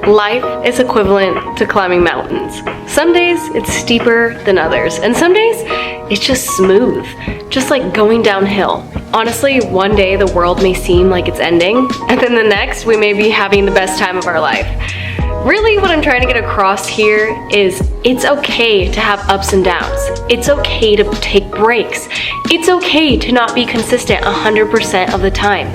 Life is equivalent to climbing mountains. Some days it's steeper than others, and some days it's just smooth, just like going downhill. Honestly, one day the world may seem like it's ending, and then the next we may be having the best time of our life. Really, what I'm trying to get across here is it's okay to have ups and downs. It's okay to take breaks. It's okay to not be consistent 100% of the time.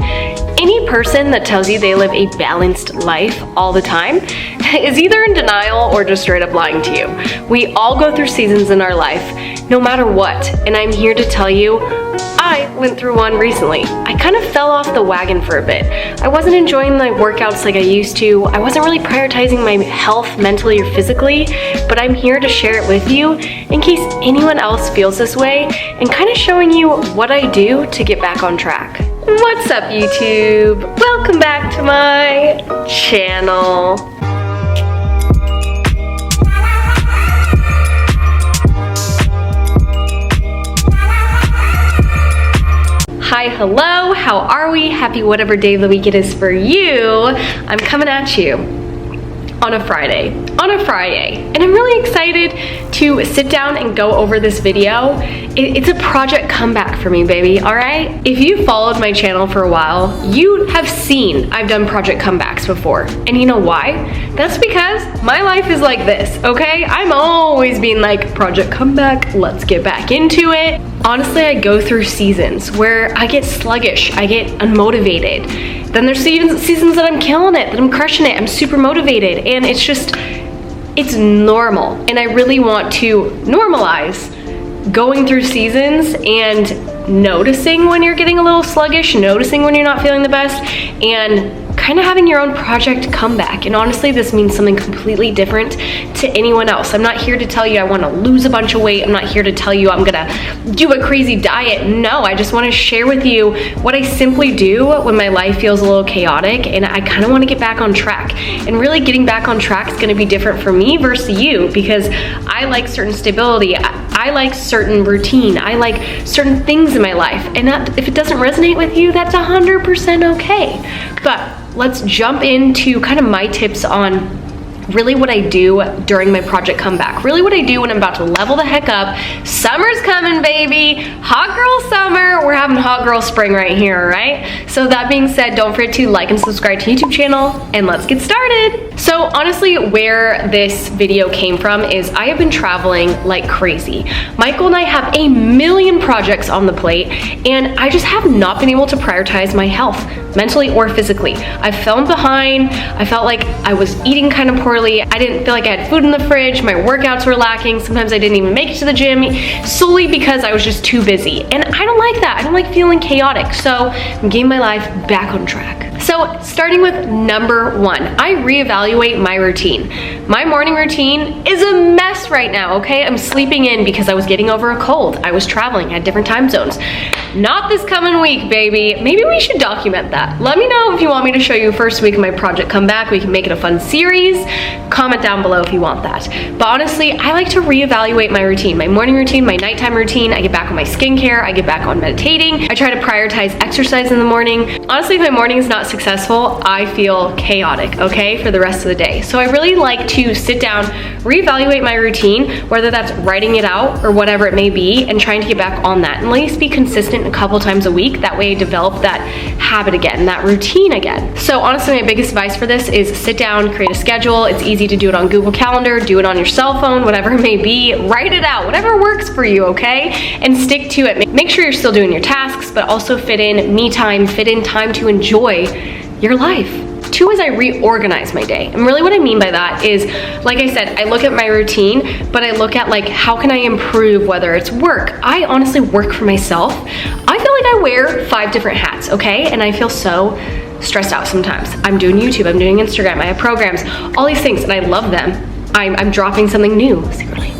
Any person that tells you they live a balanced life all the time is either in denial or just straight up lying to you. We all go through seasons in our life, no matter what, and I'm here to tell you, I went through one recently. I kind of fell off the wagon for a bit. I wasn't enjoying my workouts like I used to. I wasn't really prioritizing my health mentally or physically, but I'm here to share it with you in case anyone else feels this way and kind of showing you what I do to get back on track. What's up, YouTube? Welcome back to my channel. Hi, hello, how are we? Happy whatever day of the week it is for you. I'm coming at you on a Friday, and I'm really excited to sit down and go over this video. It's a project comeback for me, baby, all right? If you followed my channel for a while, you have seen I've done project comebacks before, and you know why? That's because my life is like this, okay? I'm always being like, project comeback, let's get back into it. Honestly, I go through seasons where I get sluggish, I get unmotivated. Then there's seasons that I'm killing it, that I'm crushing it, I'm super motivated, and it's normal. And I really want to normalize going through seasons and noticing when you're getting a little sluggish, noticing when you're not feeling the best, and kind of having your own project comeback. And honestly, this means something completely different to anyone else. I'm not here to tell you I want to lose a bunch of weight. I'm not here to tell you I'm gonna do a crazy diet. No, I just want to share with you what I simply do when my life feels a little chaotic and I kind of want to get back on track. And really getting back on track is going to be different for me versus you, because I like certain stability. I like certain routine. I like certain things in my life. And that, if it doesn't resonate with you, that's 100% okay. But let's jump into kind of my tips on really what I do during my project comeback. Really what I do when I'm about to level the heck up. Summer's coming, baby. Hot girl summer. We're having hot girl spring right here, all right? So that being said, don't forget to like and subscribe to YouTube channel, and let's get started. So honestly, where this video came from is I have been traveling like crazy. Michael and I have a million projects on the plate, and I just have not been able to prioritize my health, mentally or physically. I've fallen behind. I felt like I was eating kind of poorly. I didn't feel like I had food in the fridge. My workouts were lacking. Sometimes I didn't even make it to the gym solely because I was just too busy. And I don't like that. I don't like feeling chaotic. So I'm getting my life back on track. So starting with number one, I reevaluate my routine. My morning routine is a mess right now, okay? I'm sleeping in because I was getting over a cold. I was traveling, had different time zones. Not this coming week, baby. Maybe we should document that. Let me know if you want me to show you first week of my project comeback. We can make it a fun series. Comment down below if you want that. But honestly, I like to reevaluate my routine, my morning routine, my nighttime routine. I get back on my skincare. I get back on meditating. I try to prioritize exercise in the morning. Honestly, if my morning is not successful, I feel chaotic, okay, for the rest of the day. So I really like to sit down, reevaluate my routine, whether that's writing it out or whatever it may be, and trying to get back on that and at least be consistent a couple times a week. That way I develop that habit again, that routine again. So honestly, my biggest advice for this is sit down, create a schedule. It's easy to do it on Google Calendar, do it on your cell phone, whatever it may be. Write it out, whatever works for you, okay? And stick to it. Make sure you're still doing your tasks, but also fit in me time, fit in time to enjoy your life. Two is I reorganize my day. And really what I mean by that is, like I said, I look at my routine, but I look at like, how can I improve, whether it's work. I honestly work for myself. I feel like I wear 5 different hats, okay? And I feel so stressed out sometimes. I'm doing YouTube, I'm doing Instagram, I have programs, all these things, and I love them. I'm dropping something new secretly.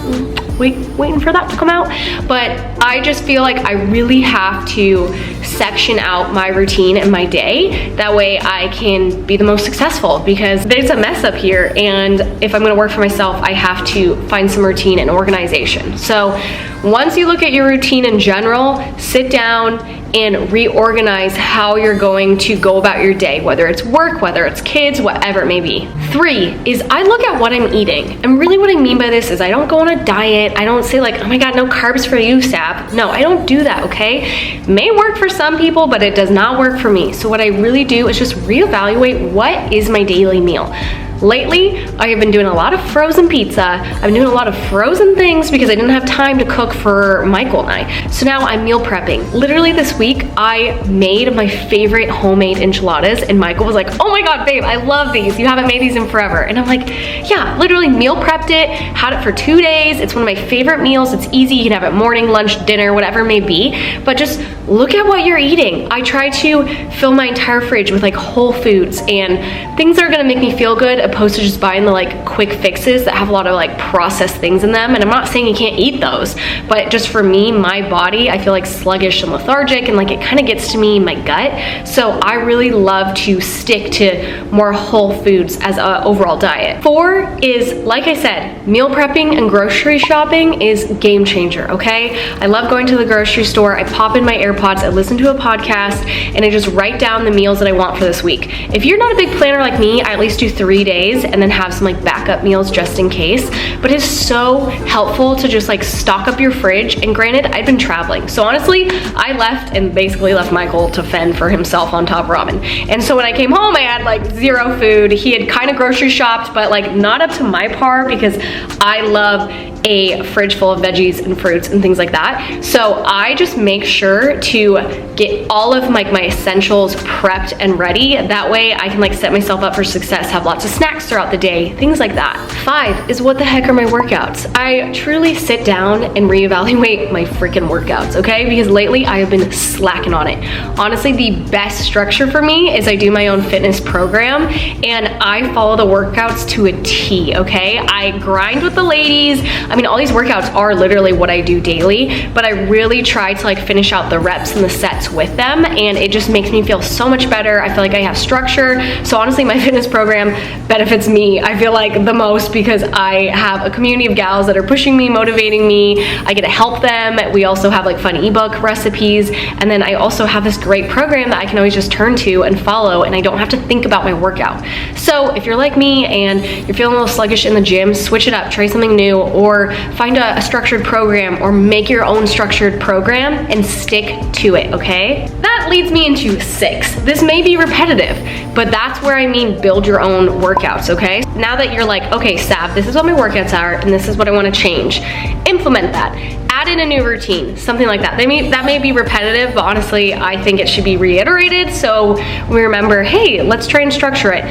Waiting for that to come out. But I just feel like I really have to section out my routine and my day. That way I can be the most successful, because there's a mess up here. And if I'm gonna work for myself, I have to find some routine and organization. So once you look at your routine in general, sit down and reorganize how you're going to go about your day, whether it's work, whether it's kids, whatever it may be. 3 is I look at what I'm eating. And really what I mean by this is I don't go on a diet. I don't say like, oh my God, no carbs for you, Sav. No, I don't do that, okay? It may work for some people, but it does not work for me. So what I really do is just reevaluate what is my daily meal. Lately, I have been doing a lot of frozen pizza. I've been doing a lot of frozen things because I didn't have time to cook for Michael and I. So now I'm meal prepping. Literally this week, I made my favorite homemade enchiladas and Michael was like, oh my God, babe, I love these. You haven't made these in forever. And I'm like, yeah, literally meal prepped it, had it for 2 days. It's one of my favorite meals. It's easy. You can have it morning, lunch, dinner, whatever it may be. But just look at what you're eating. I try to fill my entire fridge with like whole foods and things that are gonna make me feel good, opposed to just buying the like quick fixes that have a lot of like processed things in them. And I'm not saying you can't eat those, but just for me, my body, I feel like sluggish and lethargic and like it kind of gets to me in my gut. So I really love to stick to more whole foods as an overall diet. 4 is, like I said, meal prepping and grocery shopping is game changer, okay? I love going to the grocery store. I pop in my AirPods, I listen to a podcast, and I just write down the meals that I want for this week. If you're not a big planner like me, I at least do 3 days and then have some like backup meals just in case. But it's so helpful to just like stock up your fridge. And granted, I've been traveling. So honestly, I left and basically left Michael to fend for himself on top ramen. And so when I came home, I had like 0 food. He had kind of grocery shopped, but like not up to my par because I love a fridge full of veggies and fruits and things like that. So I just make sure to get all of like my essentials prepped and ready. That way I can like set myself up for success, have lots of snacks throughout the day, things like that. 5 is what the heck are my workouts? I truly sit down and reevaluate my freaking workouts, okay? Because lately I have been slacking on it. Honestly, the best structure for me is I do my own fitness program and I follow the workouts to a T, okay? I grind with the ladies. I mean, all these workouts are literally what I do daily, but I really try to like finish out the reps and the sets with them, and it just makes me feel so much better. I feel like I have structure. So honestly, my fitness program benefits me, I feel like, the most because I have a community of gals that are pushing me, motivating me. I get to help them. We also have like fun ebook recipes, and then I also have this great program that I can always just turn to and follow, and I don't have to think about my workout. So if you're like me and you're feeling a little sluggish in the gym, switch it up, try something new, or find a structured program, or make your own structured program and stick to it, okay? That leads me into 6. This may be repetitive, but that's where I mean build your own workouts, okay? Now that you're like, okay, Sav, this is what my workouts are and this is what I want to change, implement that. Add in a new routine, something like that. That may be repetitive, but honestly, I think it should be reiterated so we remember, hey, let's try and structure it.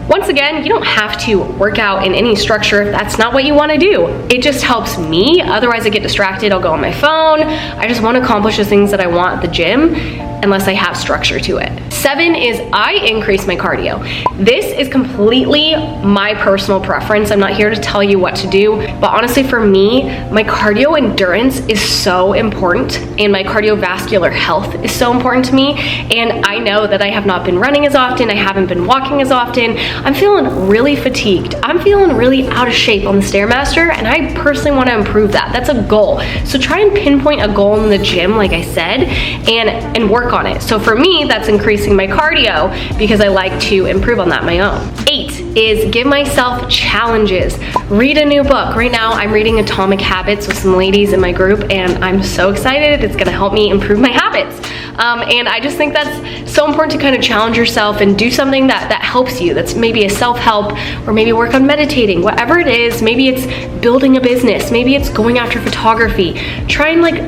Once again, you don't have to work out in any structure if that's not what you want to do. It just helps me. Otherwise, I get distracted. I'll go on my phone. I just want to accomplish the things that I want at the gym unless I have structure to it. 7 is I increase my cardio. This is completely my personal preference. I'm not here to tell you what to do, but honestly for me, my cardio endurance is so important and my cardiovascular health is so important to me. And I know that I have not been running as often. I haven't been walking as often. I'm feeling really fatigued. I'm feeling really out of shape on the Stairmaster, and I personally want to improve that. That's a goal. So try and pinpoint a goal in the gym, like I said, and work on it. So for me, that's increasing my cardio because I like to improve on that my own. 8 is give myself challenges. Read a new book. Right now, I'm reading Atomic Habits with some ladies in my group, and I'm so excited. It's gonna help me improve my habits. And I just think that's so important to kind of challenge yourself and do something that helps you. That's maybe a self-help, or maybe work on meditating, whatever it is. Maybe it's building a business. Maybe it's going after photography. Try and like,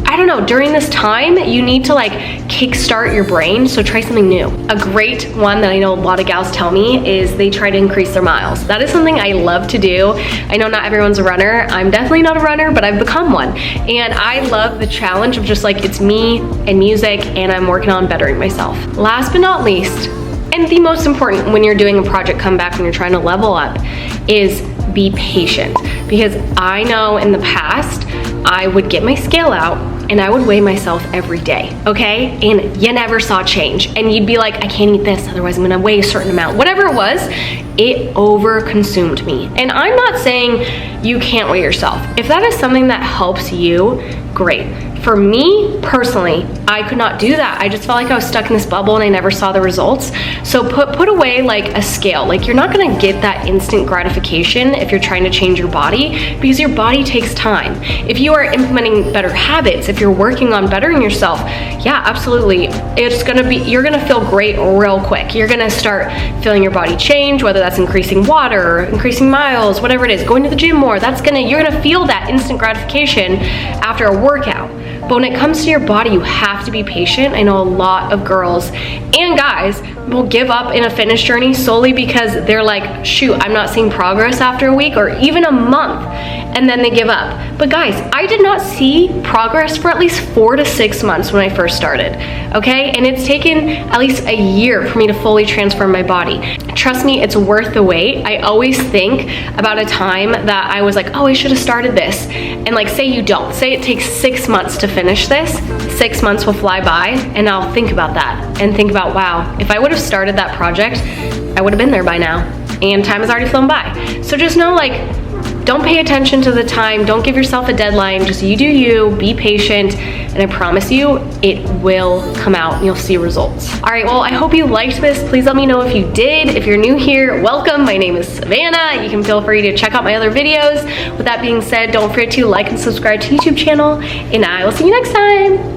I don't know, during this time, you need to like kickstart your brain, so try something new. A great one that I know a lot of gals tell me is they try to increase their miles. That is something I love to do. I know not everyone's a runner. I'm definitely not a runner, but I've become one. And I love the challenge of just like, it's me and music, and I'm working on bettering myself. Last but not least, and the most important when you're doing a project comeback, when you're trying to level up, is be patient. Because I know in the past, I would get my scale out and I would weigh myself every day, okay? And you never saw change. And you'd be like, I can't eat this, otherwise I'm gonna weigh a certain amount. Whatever it was, it over consumed me. And I'm not saying you can't weigh yourself. If that is something that helps you, great. For me personally, I could not do that. I just felt like I was stuck in this bubble and I never saw the results. So put away like a scale. Like, you're not gonna get that instant gratification if you're trying to change your body, because your body takes time. If you are implementing better habits, if you're working on bettering yourself, yeah, absolutely. You're gonna feel great real quick. You're gonna start feeling your body change, whether that's increasing water, increasing miles, whatever it is, going to the gym more. You're gonna feel that instant gratification after a workout. But when it comes to your body, you have to be patient. I know a lot of girls and guys will give up in a fitness journey solely because they're like, shoot, I'm not seeing progress after a week or even a month, and then they give up. But guys, I did not see progress for at least 4 to 6 months when I first started, okay? And it's taken at least a year for me to fully transform my body. Trust me, it's worth the wait. I always think about a time that I was like, oh, I should have started this. And like, say you don't. Say it takes 6 months to finish this. 6 months will fly by, and I'll think about that and think about, wow, if I would have started that project, I would have been there by now. And time has already flown by. So just know, like, don't pay attention to the time. Don't give yourself a deadline. Just you do you, be patient, and I promise you, it will come out and you'll see results. All right, well, I hope you liked this. Please let me know if you did. If you're new here, welcome. My name is Savannah. You can feel free to check out my other videos. With that being said, don't forget to like and subscribe to the YouTube channel, and I will see you next time.